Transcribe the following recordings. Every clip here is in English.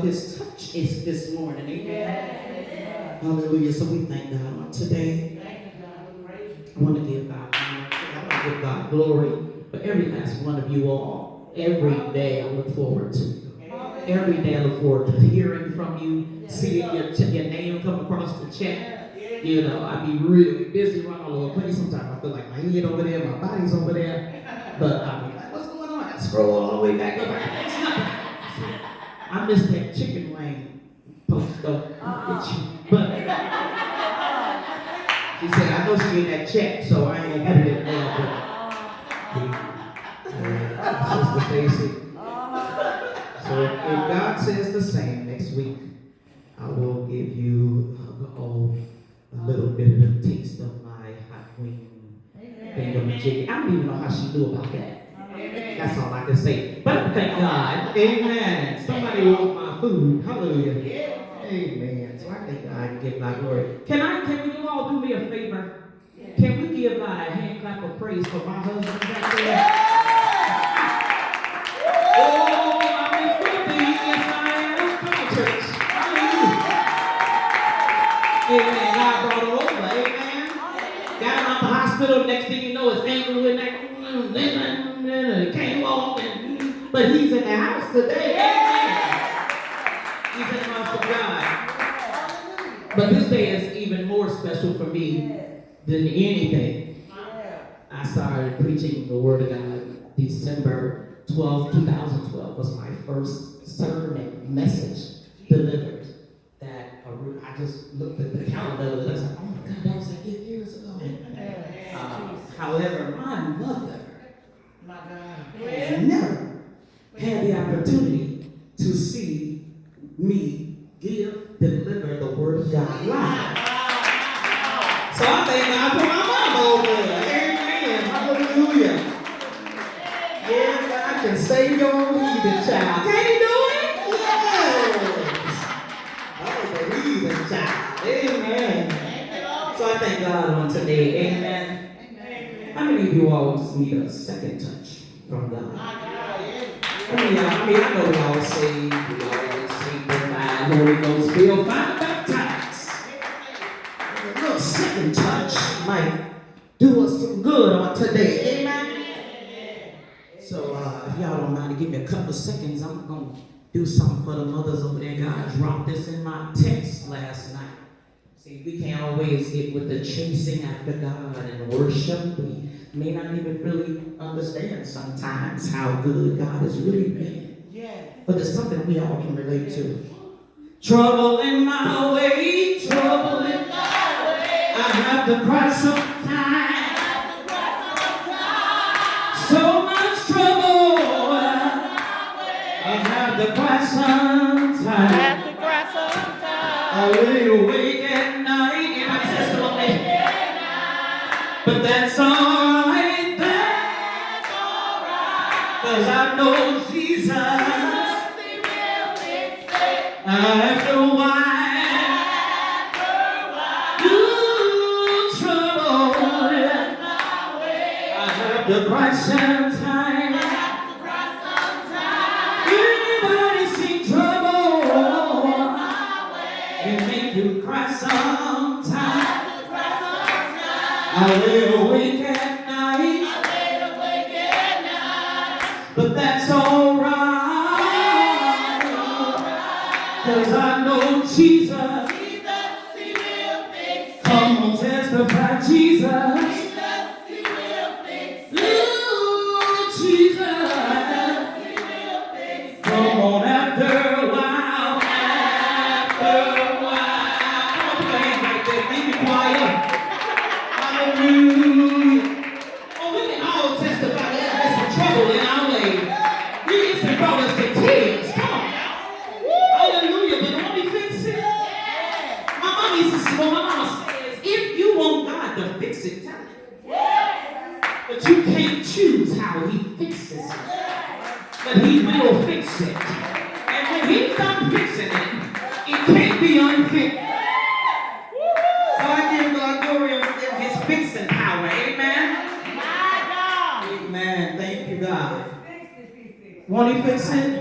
his touch is this morning. Amen. Hallelujah. So we thank God on today. I want to give God honor. I want to give God glory for every last one of you all. Every day I look forward to you. Every day I look forward to hearing from you, seeing your name come across the chat. You know, I be really busy running all over the place. Sometimes I feel like my head over there, my body's over there. But I be like, what's going on? I scroll all the way back up. I missed that chicken wing post though. But she said, I know she get that check, so I ain't gonna put it in there. Sister Stacy. So if God says the same next week, I will give you a little bit of a taste of my hot queen thingamajig. I don't even know how she knew about that. That's all I can say. But thank God. Amen. Somebody want my food. Hallelujah. Amen. So I thank God and give God glory. Can you all do me a favor? Can we give God a hand clap of praise for my husband right there? Oh, I'm in filthy. Yes, I am. Come on, church. Hallelujah. Amen. God brought her over. Amen. Got him out the hospital. Next thing you know, his ankle went like, can't walk. But he's in the house today. Amen. He's in the house of God. But this day is even more special for me than anything. I started preaching the Word of God December 12, 2012 was my first sermon message delivered. That I just looked at the calendar and I was like, oh my God, that was like 8 years ago. However, my mother has never had the opportunity to see me deliver the Word of God live. So I thank God for my mama over there. Amen. Hallelujah. Yeah, God can save your heathen child. Can he do it? Yes. I was a heathen child. Amen. So I thank God on today. Amen. How many of you all just need a second touch from God? I know we all saved, we always sanctified, Holy Ghost filled, fire baptized. A little second touch might do us some good on today, amen? So if y'all don't mind to give me a couple of seconds, I'm going to do something for the mothers over there. God dropped this in my text last night. See, we can't always get with the chasing after God and worship. We may not even really understand sometimes how good God has really been. But it's something we all can relate to. Trouble in my way, trouble in my way. I have to cry sometimes. So much trouble. I have to cry sometimes. I lay awake at night in my testimony. But that's alright, cause I know Jesus. After a while, trouble. I have to cry sometimes. Anybody see trouble? It make you cry sometimes. I lay awake at night. But that's alright. Cause I know Jesus. Come on, testify, Jesus. Jesus. Come on, after a while. Come on, put your hands like this. Make it quiet. Hallelujah. Oh, we can all testify that there's some trouble in our way. We used to call us the tears. Come on. Hallelujah. But won't he fix it? My mom used to say, well, my mama says, if you want God to fix it, tell him. But you can't choose how he fixes it. But he will fix it. And when he's done fixing it, it can't be unfixed. So I give God glory of his fixing power. Amen. Amen. Thank you, God. Won't he fix it?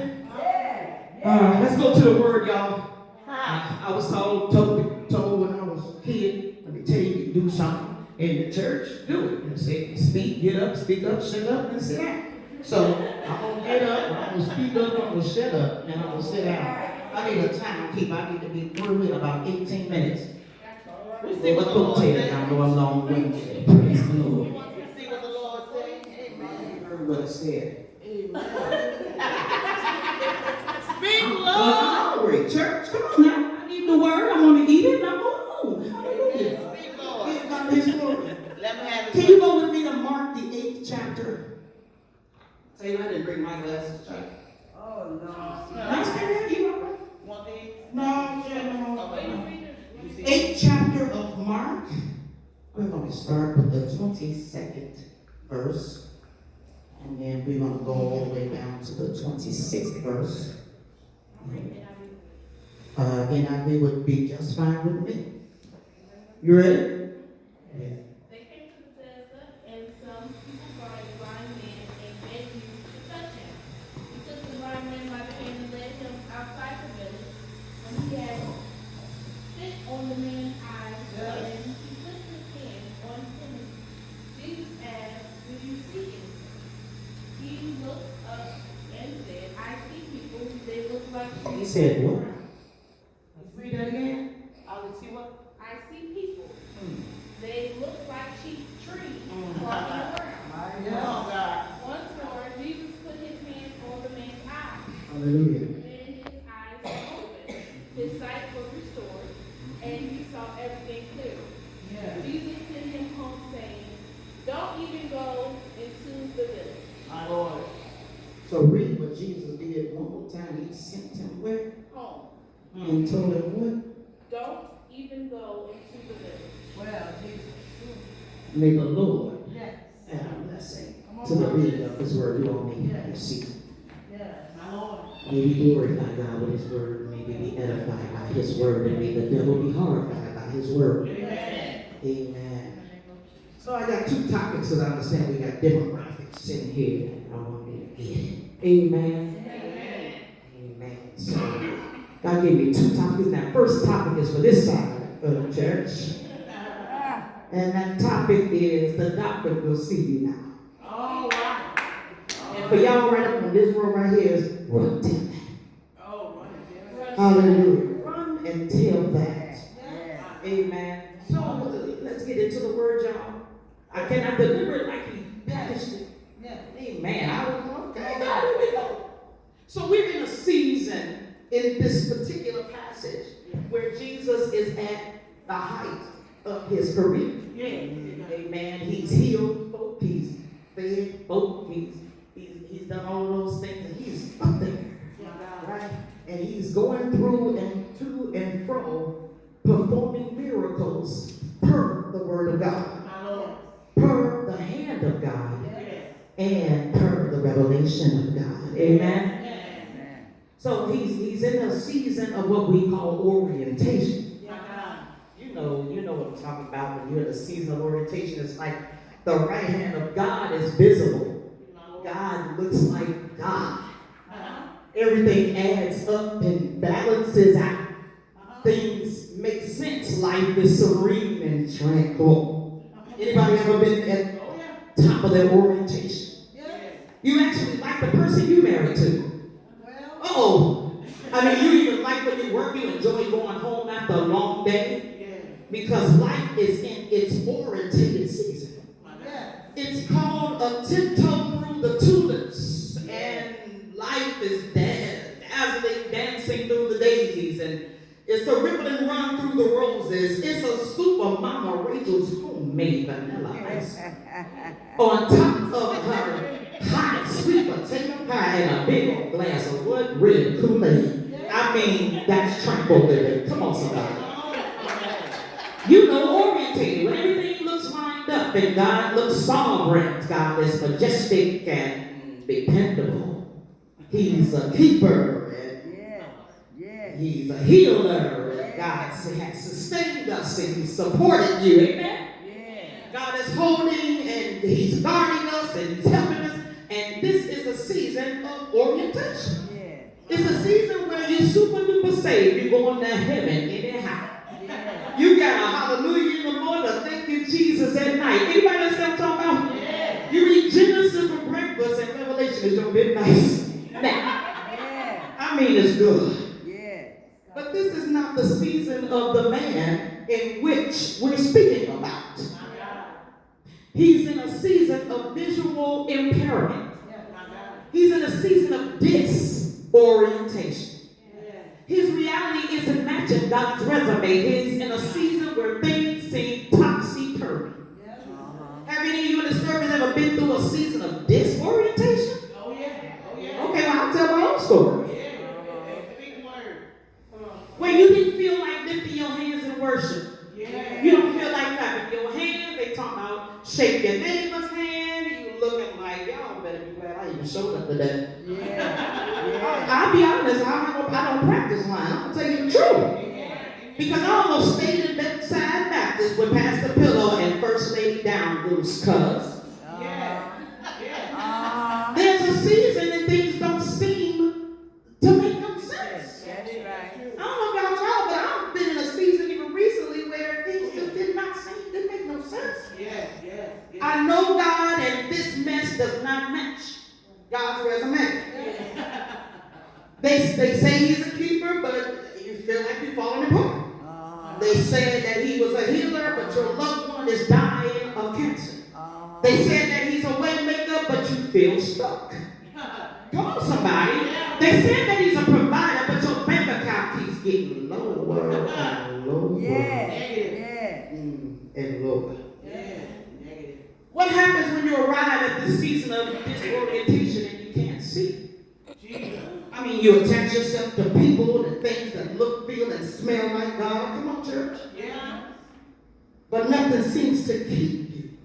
Let's go to the word, y'all. I was told when I was a kid, let me tell you, you do something in the church, do it. And say, speak, get up, speak up, shut up, and sit down. So I'm going to get up, I'm going to speak up, I'm going to shut up, and I'm going to sit down. I need a timekeeper. I need to be through in about 18 minutes. We see what the Lord said. I know I'm long-winded. Praise the Lord. We see what the Lord said. Amen. You heard what it said. Amen. Speak, Lord. I'm hungry, church. Come on now. I need the word. I want to eat it, and I'm going home. Hallelujah. Speak, Lord. Give God his glory. Let me have it. Can you go with me to Mark, the 8th chapter? Say, I didn't bring my glasses. Oh, no. That's good. You all right? Want these? No, yeah, no. 8th chapter of Mark. We're going to start with the 22nd verse. And then we're going to go all the way down to the 26th verse. NIV would be just fine with me. You ready? Yeah. They came to Bethesda, and some people brought a blind man and begged him to touch him. He took the blind man by the hand and led him outside the village. When he had spit on the man's eyes, and he put his hand on him, Jesus asked, "Do you see him?" He looked up and said, "I see people. They look like sheep." He said what? Let's read that again. I would see what? I see people. They look like sheep trees walking around. Oh, God. Once more, Jesus put his hand on the man's eyes. Hallelujah. Then his eyes were opened, his sight was restored, and he saw everything clearly. Yeah. Jesus sent him home, saying, "Don't even go into the village." My Lord. So read what Jesus did one more time. He sent him where? Home. And told him what? Don't even go into the village. Well, Jesus. May the Lord Yes. add a blessing to the reading of his word. You all may have your seat. Yes, my Lord. May we glorify God with his word. May we be edified by his word. And may the devil be horrified by his word. Amen. Amen. So I got two topics because I understand we got different graphics in here. I want you to get it. Amen. Amen. Amen. So God gave me two topics. Now, first topic is for this side of the church. And that topic is the doctor will see you now. Oh, wow. And for y'all right up in this room right here is run till that. Oh, right. Hallelujah. Run and tell that. Yes. Amen. So let's get into the word, y'all. I cannot deliver it like he packaged it. Yes. Amen. I don't know. Okay, God, here we go. So we're in a season in this particular passage where Jesus is at the height of his career. Yes. Amen. He's healed folk. He's fed folk. He's done all those things, and he's up there, right? And he's going through and to and fro, performing miracles per the word of God, per the hand of God, and per the revelation of God. Amen. So he's in a season of what we call orientation. You know what I'm talking about when you're in a season of orientation. It's like the right hand of God is visible. God looks like God. Everything adds up and balances out. Things make sense. Life is serene and tranquil. Anybody ever been at top of their orientation? You actually like the person you married to. Oh, I mean, you even like when you work, you enjoy going home after a long day. Because life is in its orientated season. It's called a tiptoe through the tulips. And life is dazzling, dancing through the daisies. And it's a rippling run through the roses. It's a scoop of Mama Rachel's homemade vanilla ice. On top of her hot sweet potato pie and a big old glass of what? Red Kool-Aid. I mean, that's tranquil living. Come on, somebody. You know, orientated. When everything looks lined up and God looks sovereign, God is majestic and dependable. He's a keeper and he's a healer. And God has sustained us and he's supported you. Amen? God is holding and he's guarding us and he's helping us. And this is a season of orientation. It's a season where you super duper saved. You're going to heaven anyhow. Yeah. You got a hallelujah in the morning, a thank you Jesus at night. Anybody else I'm talking about? Yeah. You read Genesis for breakfast and Revelation is your midnight. Now, Yeah. I mean it's good. Yeah. But this is not the season of the man in which we're speaking about. He's in a season of visual impairment. He's in a season of disorientation. His reality isn't matching God's resume. He's in a season where things seem topsy-turvy. Have any of you in the service ever been through a season of disorientation? Oh yeah. Oh yeah. Okay, well, I'll tell my own story. Yeah. Big word. When you didn't feel like lifting your hands in worship. Yeah. You don't feel like clapping your hands. They talk about shake your neighbor's hand. You looking like, y'all better be glad I even showed up today. Yeah. I'll be honest, I don't practice line. I'm going to tell you the truth. Because I almost stayed in bedside Baptist with Pastor Pillow and First Lady Down Goose, cuz. There's a season and things don't seem to make no sense. That's right. I don't know about y'all, but I've been in a season even recently where things just didn't make no sense. Yeah. I know God, and this mess does not match God's resume. They say he's a keeper, but you feel like you're falling apart. They say that he was a healer, but your loved one is dying of cancer. They said that he's a way maker, but you feel stuck. Come on, somebody. They said that he's a provider, but your bank account keeps getting lower and lower. And lower. What happens when you arrive at the season of disorientation and you can't see? I mean, you attach yourself to people and things that look, feel, and smell like God. Come on, church. But nothing seems to keep you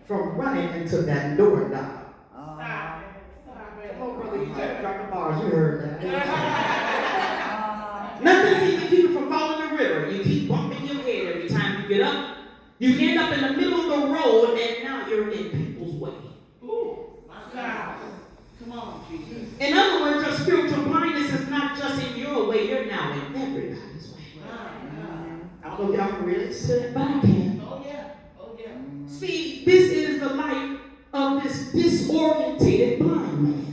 from running into that doorknob. Come on, brother, you just dropped the bars. You heard that. Nothing seems to keep you from falling in the river. You keep bumping your head every time you get up. You end up in the middle of the road, and now you're in people's way. Come on, Jesus. In other words, your spiritual blindness is not just in your way, you're now in everybody's way. I don't know if y'all can really see it, but I can. Oh yeah. See, this is the life of this disorientated blind man.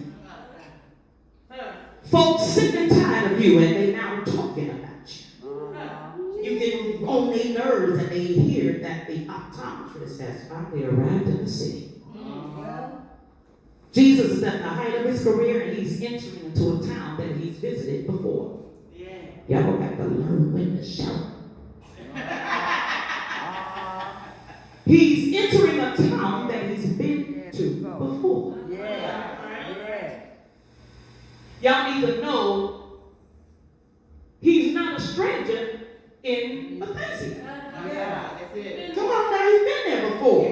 Folks sick and tired of you, and they now talking about you. You get on their nerves, and they hear that the optometrist has finally arrived in the city. Jesus is at the height of his career, and he's entering into a town that he's visited before. Y'all got to learn when to shout. He's entering a town that he's been to before. Y'all need to know he's not a stranger in Bethesda. Come on now, he's been there before.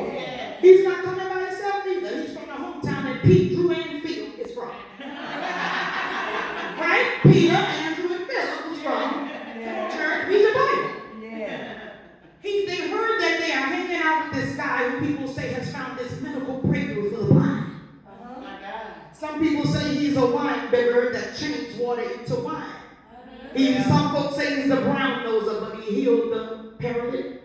He's not coming by himself either. He's from the hometown that Pete, Drew, and Phil is from. Right? Peter, Andrew, and Philip was from. Church, read the Bible. They heard that they are hanging out with this guy who people say has found this medical breakthrough for the blind. Some people say he's a wine bibber that changed water into wine. Even some folks say he's the brown noser, but he healed the paralytic.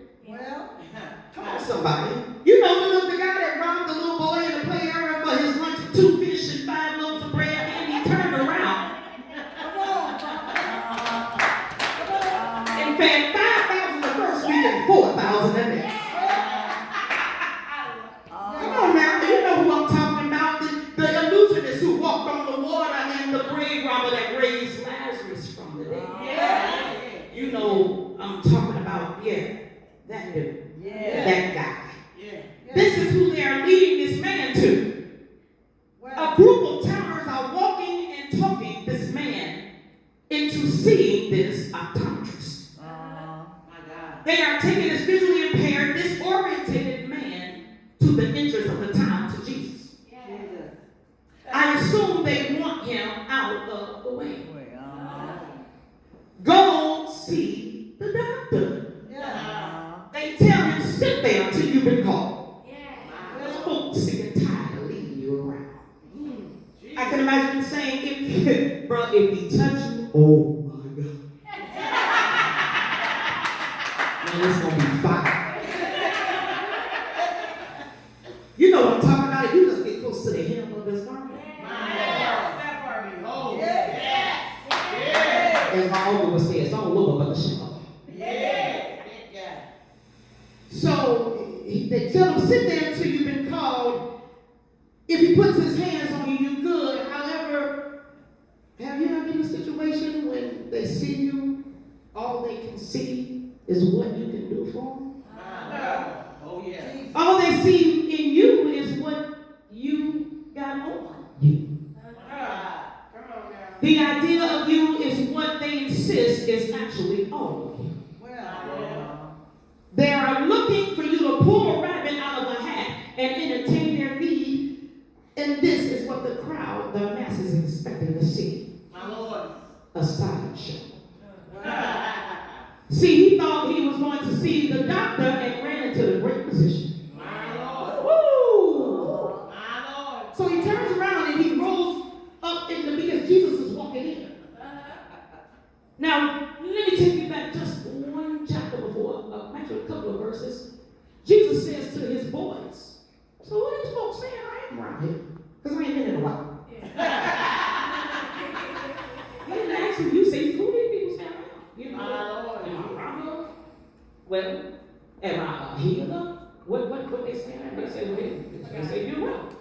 Come on, somebody. You know the guy that robbed the little boy in the play area for his lunch of 2 fish and 5 loaves of bread, and he turned around and fed 5,000 the first week and 4,000 the next. Come on now, you know who I'm talking about. The illusionist who walked on the water and the grave robber that raised Lazarus from the dead. You know I'm talking about, that dude. That guy. This is who they are leading this man to. A group of towners are walking and talking this man into seeing this optometrist. They are taking this visually impaired, disoriented man to the entrance of the town to Jesus. I assume they want him out of the way. Go see the doctor. They tell him, sit there until you've been called. Those folks sick and tired of leading you around. I can imagine saying, and it's going to be fire. You know what I'm talking about? If you just get close to the hem of his garment. As my uncle would say, it's all over but the shadow. So they tell him, sit there until you've been called. If he puts his hands on you, you're good. However, have you ever been in a situation when they see you, all they can see is what you can do for them? Oh, yeah. All they see in you is what you got on you. The idea of you is what they insist is actually on you. They are looking for you to pull a rabbit out of a hat and entertain their need. And this is what the crowd, the masses, is expecting to see. My Lord. A sideshow. See, he thought he was going to see the doctor and ran into the great physician. My Lord. Woo! My Lord. So he turns around and he rolls up because Jesus is walking in. Now, let me take you back just one chapter before, actually a couple of verses. Jesus says to his boys, so what are these folks saying I am around here? Because I ain't been in a while. He didn't ask you, you say, who do these people say I am? You know, My Lord. am I around here? Well, am I a healer? What they say? They say, well, they say you're right.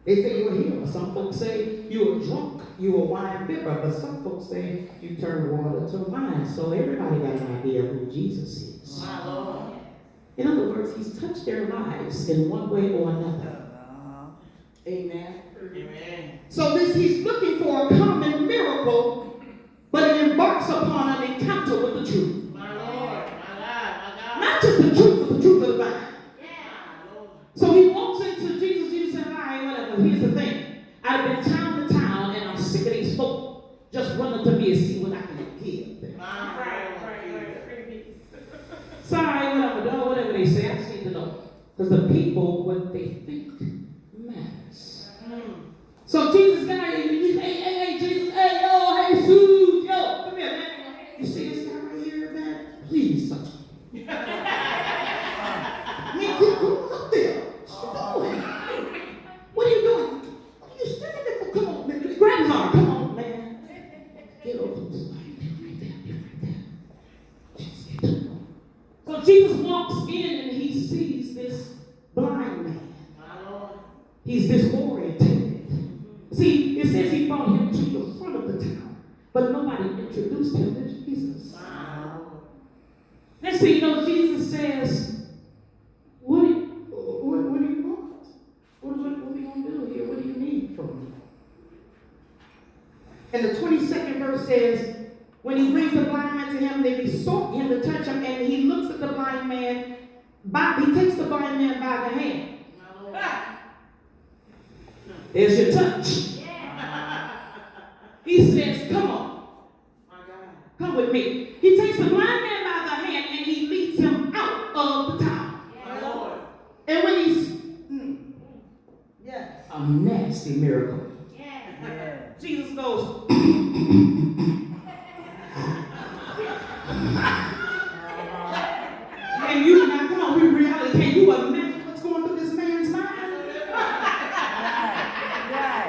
They say you're a healer. Some folks say you're a drunk, you're a wine bibber, but some folks say you turn water to wine. So everybody got an idea of who Jesus is. My Lord. In other words, he's touched their lives in one way or another. Amen. Amen. So he's looking for a common miracle, but he embarks upon an encounter with the truth. My Lord. My God. My God. Not just the truth, but the truth of the Bible. My Lord. So he walks into Jesus. Jesus said, all right, whatever. Here's the thing. I've been town to town, and I'm sick of these folk just running to me and see what I can give them. Sorry, whatever they say. I just need to know. Because the people, what they think matters. So Jesus got here. Hey, Jesus. Hey, yo, hey, Sue. Yo, come here, man. You see this guy right here, man? Please touch him. Man, get up there. What are you doing? What are you doing? What are you standing there for? Come on, man. Grab his arm. Come on, man. Get over to the right there. So Jesus walks in and he sees this blind man. My Lord. He's disoriented. See, it says he brought him to the front of the town, but nobody introduced him to Jesus. Next thing you know, Jesus says, what do you want? What are we going to do here? What do you need from me? And the 22nd verse says, when he brings the blind man to him, they besought him to touch him, and he looks at the blind man, he takes the blind man by the hand. There's your touch. He says, come on. Come with me. He takes the blind man by the hand and he leads him out of the town. And when he's a nasty miracle. Jesus goes, can you now come on, we reality, can you imagine what's going through this man's mind?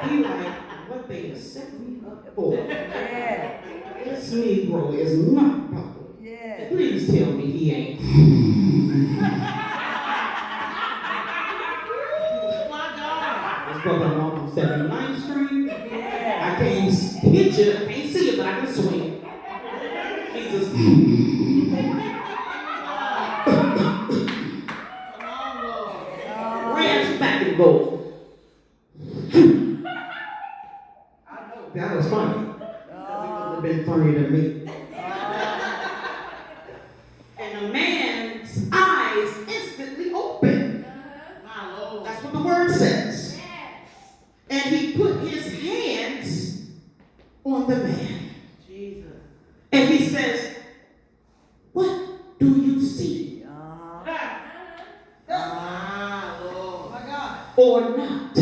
He like, what they have set me up for. This Negro is not proper. Please tell me he ain't. This brother I'm on 79th Street. I can't hit you, I can't see it, but I can swing. Jesus. Ranch back and go. That was funny. Because it would have been funnier than me. And the man's eyes instantly opened. That's what the word says. And he put his hands on the man. Jesus. And he says, what do you see? Lord. My God. Or not?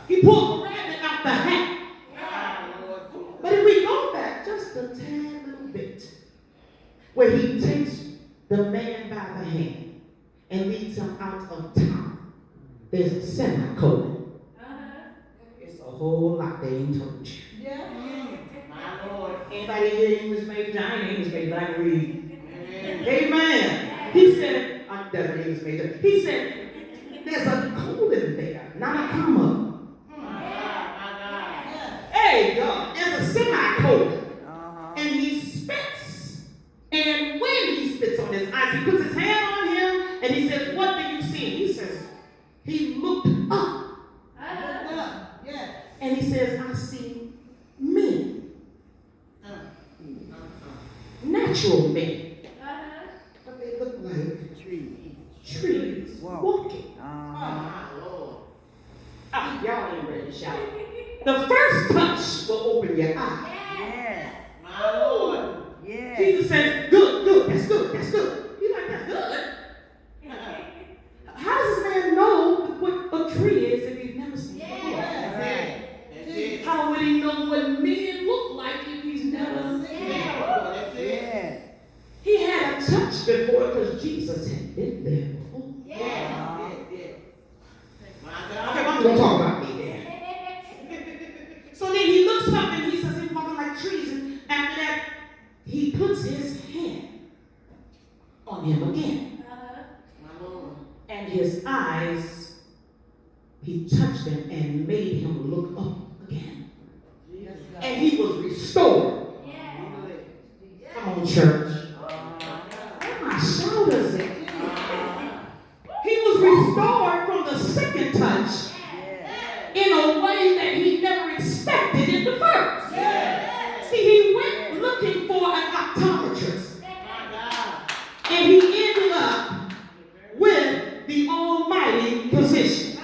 He pulled the rabbit out the hat. But if we go back just a tad little bit, where he takes the man by the hand and leads him out of town. There's a semicolon. It's a whole lot they ain't told you. My Lord. Anybody here English major? I ain't English major, but I can read. Amen. He said, that's an English major. He said, there's a colon there, not a comma. Hey, God, there's a semicolon. And he spits. And when he spits on his eyes, he puts his hand on him and he says, what do you see? He says, he looked up. And he says, I see men. Natural men. But they look like trees walking. Y'all ain't ready to shout. The first touch will open your eye. My Lord. Jesus says, good, that's good. He's like, that's good. How does this man know what a tree is if he's never seen it before? That's it. How would he know what men look like if he's never seen it? That's it. He had a touch before because Jesus had been there before. My Okay, God. I'm going to talk about me then. So then he looks up and he says he's walking like trees. And after that, he puts his hand on him again. My Lord. And his eyes, he touched him and made him look up again. And he was restored. Come on, church. Where my shoulders at? He was restored from the second touch in a way that he never expected in the first. See, he went looking for an optometrist. And he ended up with the almighty position.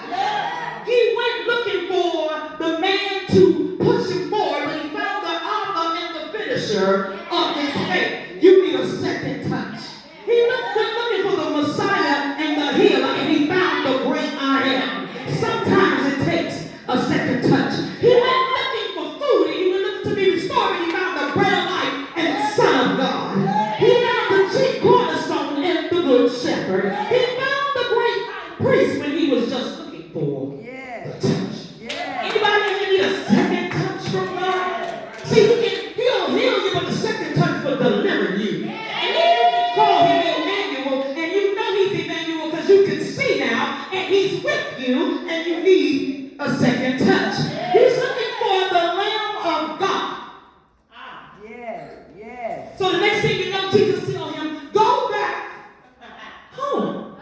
He went looking for the man to push him forward, but he found the author and the finisher of his faith. You need a second touch. He went looking for the Messiah and the healer, and he found the great I am. Sometimes it takes a second touch. He went looking for food, and he went looking to be restored, and he found the bread of life and the Son of God. He found the chief cornerstone and the good shepherd. He found the great priest when he was just looking for the touch. Anybody here need a second touch from God? See, he'll heal you, but the second touch will deliver you. And then you can call him Emmanuel, and you know he's Emmanuel because you can see now, and he's with you, and you need a second touch. He's looking for the Lamb of God. So the next thing you know, Jesus tells him, go back home.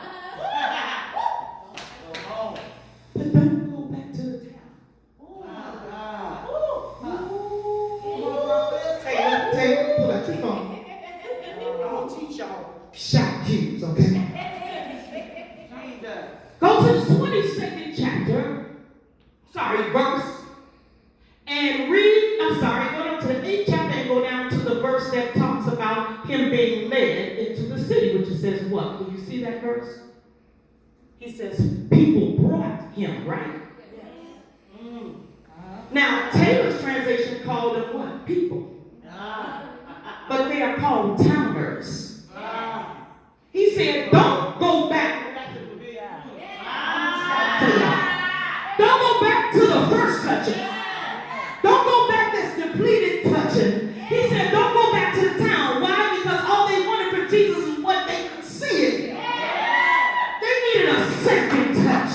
But don't go back to the town. Taylor, pull out your phone. I'm going to teach y'all shout cues, okay? Go to the 22nd chapter, verse, and read, go down to the 8th chapter and go down to the verse that talks about him being led into the city, which says what? Do you see that verse? He says, people brought him, right? Now, Taylor's translation called them what? People. But they are called towners. He said, don't go back. Don't go back to the first touching. Don't go back that's depleted touching. He said, don't go back to the town. Why? Because all they wanted for Jesus is what they could see it. They needed a second touch.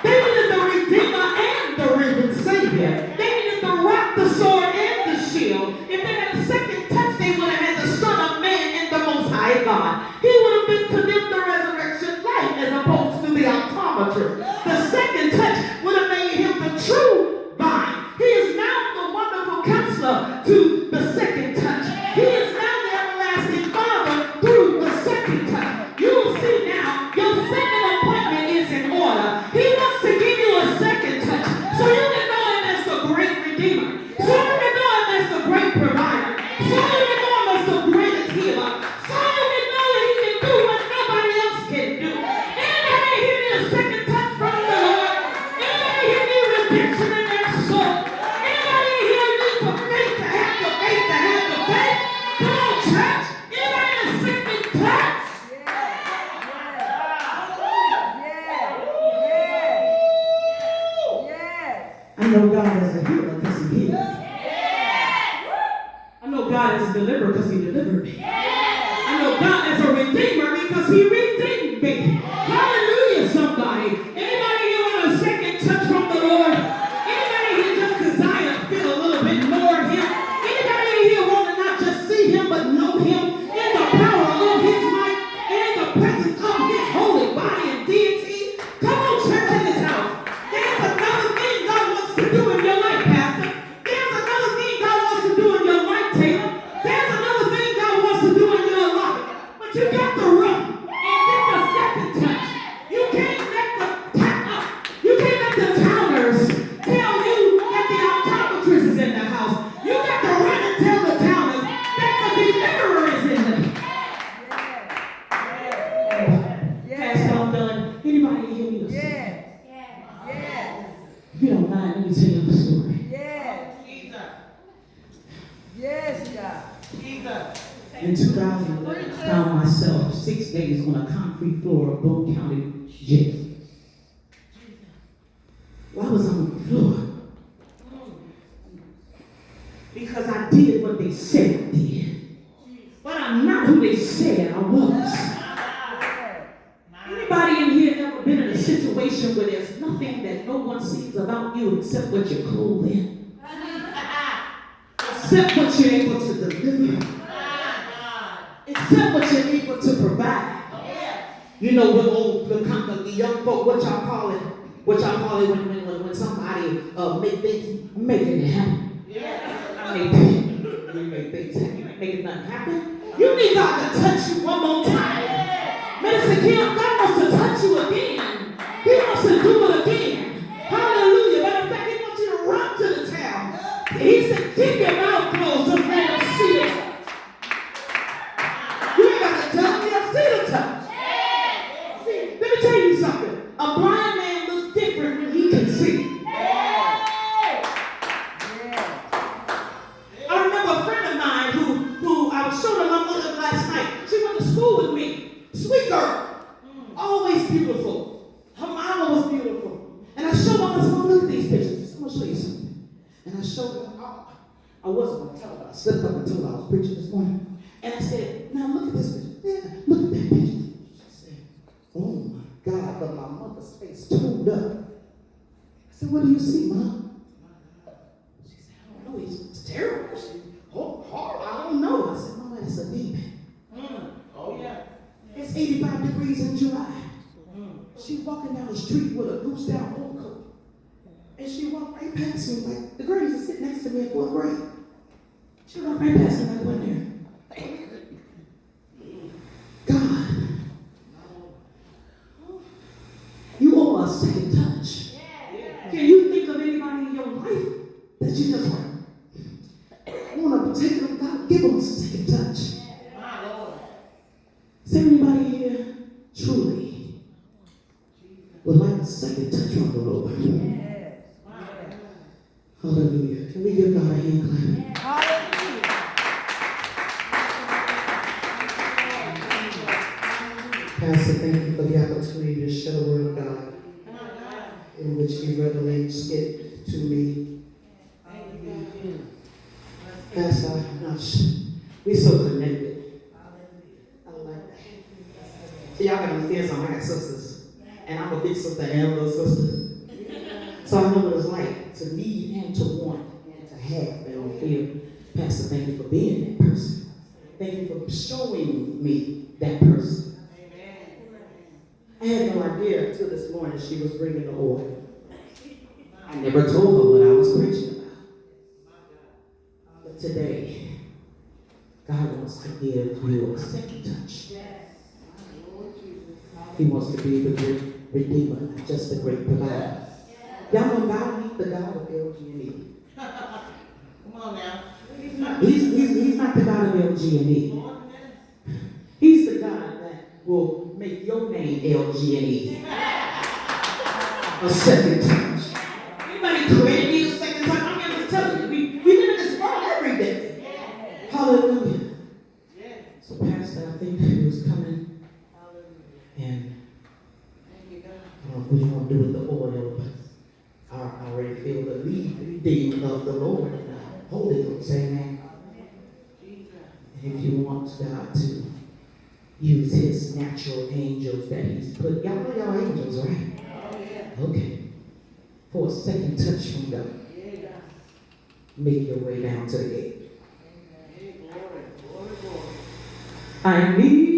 They needed the Redeemer and the risen Savior. They needed the rock, the sword, and the shield. If they had a second touch, they would have had the Son of Man and the Most High God. He would have been to them the resurrection life as opposed to the optometrist. The second touch would have made him the true vine. He is now the wonderful counselor to the second touch. He is now the everlasting Father through the second touch. You will see now your second appointment is in order. He wants to give you a second touch so you can know him as the great Redeemer. So you can know him as the great provider. So you can know him as the greatest healer. So you can know that he can do what nobody else can do. Anybody here need a second touch from the Lord? Anybody here need redemption in their soul? Anybody here need for faith to happen? God is a deliverer because he delivered me. I know God is a redeemer because he redeemed me. Hallelujah, somebody. Anybody here want a second touch from the Lord? Anybody here just desire to feel a little bit more of him? Anybody here want to not just see him but know him in the power of his might and in the presence of his holy body and deity? Come on, church in this house. There's another thing God wants to do in your life, Pastor. There's another thing God wants to do in your life, Taylor. There's another thing God wants to do in your life. But you got to run and get the second touch. You can't let you can't let the towners tell you that the optometrist is in the house. You got to run and tell the towners that the deliverer is in the house. Pastor, I'm done. Anybody hear me? If you don't mind, let me tell you the story. Jesus. Jesus. In 2011, I found myself 6 days on a concrete floor of Boone County Jail. Why was I on the floor? Because I did what they said I did. But I'm not who they said I was. Anybody in here ever been in a situation where there's nothing that no one sees about you except what you're clothed in? Except what you're able to deliver. Except what you're able to provide. You know, the young folk, what y'all call it when somebody making it happen. You make things happen. You ain't making nothing happen. You need God to touch you one more time. Minister Kim, God wants to touch you again. He wants to do it again. Hallelujah. Matter of fact, he wants you to run to the town. He said, keep your mouth closed. Just let him see it. You ain't got to tell him you'll see the touch. See, let me tell you something. A blind man looks different when he can see. I remember a friend of mine who I was showing my mother last night. She went to school with me. Sweet girl. Always beautiful. Her mama was beautiful. And I showed her, I said, look at these pictures. I'm going to show you something. And I showed her, I wasn't going to tell her, but I slipped up and told her I was preaching this morning. And I said, now look at this picture. Yeah, look at that picture. She said, oh my God, but my mother's face tuned up. I said, what do you see, Mom? She said, I don't know. It's terrible. Horrible. I don't know. I said, Mama, that's a demon. Oh, yeah. It's 85 degrees in July. She walking down the street with a goose down overcoat. And she walked right past me like the girls are sitting next to me in 4th grade. She walked right past me like I wasn't there. God, you owe a second touch. Can you think of anybody in your life that you just want to take them? God, give them a second touch. My Lord. Is there anybody here truly would like a second touch from the Lord? Hallelujah. Can we give God a hand clap? Pastor, thank you for the opportunity to share the word of God in which he revelates it to me. Pastor, we're so connected. I like that. Y'all can understand something. I got sisters. And I'm a big sister and a little sister. So I know what it's like to need and to want and to have and to feel. Pastor, thank you for being that person. Thank you for showing me that person. I had no idea until this morning she was bringing the oil. I never told her what I was preaching about. But today, God wants to give you a second touch. He wants to be the great redeemer, not just the great provider. Y'all know God, he's the God of LG&E. Come on now. He's not the God of LG&E. He's the God that will make your name LG&E. A second touch. Anybody created need a second touch? I'm just telling you, we live in this world every day. Hallelujah. So Pastor, I think he was coming. And I don't know what you want to do with the oil, but I already feel the leading of the Lord and the Holy Ghost. Amen. If you want God to use his natural angels that he's put, y'all know y'all angels, right? Oh, yeah. Okay. For a second touch from God, Yeah. make your way down to the gate. Hey, glory, glory, glory. I need